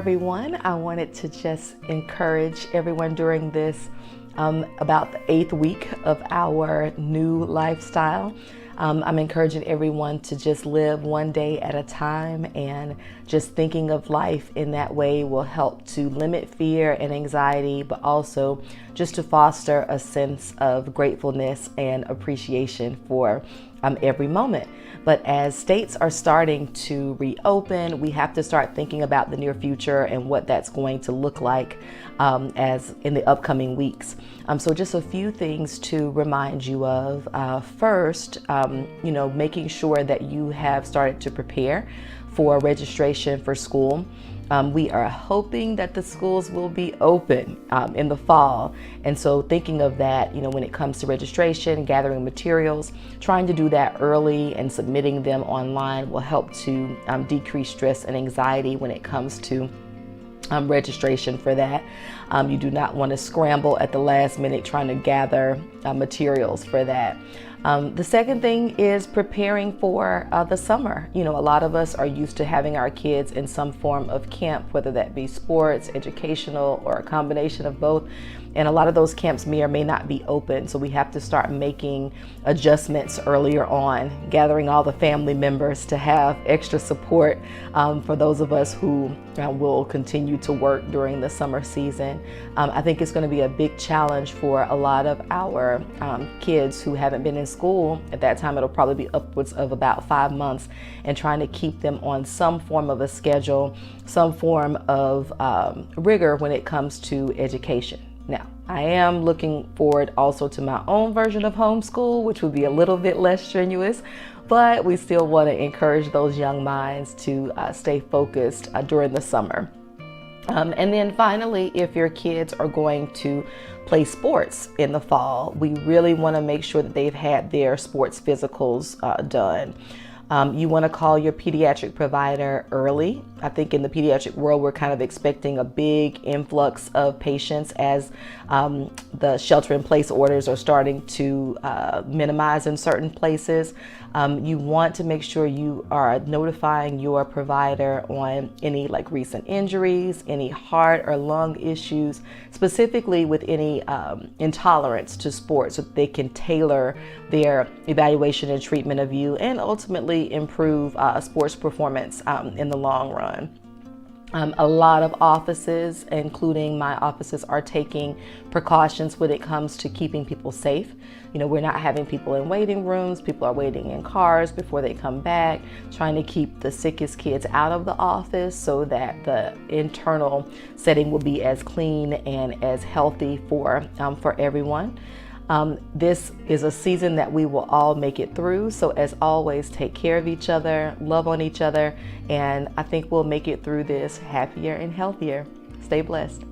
everyone. I wanted to just encourage everyone during this about the 8th week of our new lifestyle. I'm encouraging everyone to just live one day at a time, and just thinking of life in that way will help to limit fear and anxiety, but also just to foster a sense of gratefulness and appreciation for every moment. But as states are starting to reopen, we have to start thinking about the near future and what that's going to look like as in the upcoming weeks. So just a few things to remind you of. First, making sure that you have started to prepare for registration for school. We are hoping that the schools will be open in the fall. And so thinking of that, when it comes to registration, gathering materials, trying to do that early and submitting them online will help to decrease stress and anxiety when it comes to registration for that. You do not want to scramble at the last minute trying to gather materials for that. The second thing is preparing for the summer. A lot of us are used to having our kids in some form of camp, whether that be sports, educational, or a combination of both. And a lot of those camps may or may not be open. So we have to start making adjustments earlier on, gathering all the family members to have extra support for those of us who will continue to work during the summer season. I think it's going to be a big challenge for a lot of our kids who haven't been in school. At that time, it'll probably be upwards of about 5 months, and trying to keep them on some form of a schedule, some form of rigor when it comes to education. Now, I am looking forward also to my own version of homeschool, which would be a little bit less strenuous, but we still want to encourage those young minds to stay focused during the summer. And then finally, if your kids are going to play sports in the fall, we really want to make sure that they've had their sports physicals done. You want to call your pediatric provider early. I think in the pediatric world, we're kind of expecting a big influx of patients as the shelter-in-place orders are starting to minimize in certain places. You want to make sure you are notifying your provider on any recent injuries, any heart or lung issues, specifically with any intolerance to sports, so that they can tailor their evaluation and treatment of you and ultimately improve sports performance in the long run. A lot of offices, including my offices, are taking precautions when it comes to keeping people safe. We're not having people in waiting rooms. People are waiting in cars before they come back, trying to keep the sickest kids out of the office so that the internal setting will be as clean and as healthy for everyone. This is a season that we will all make it through. So as always, take care of each other, love on each other, and I think we'll make it through this happier and healthier. Stay blessed.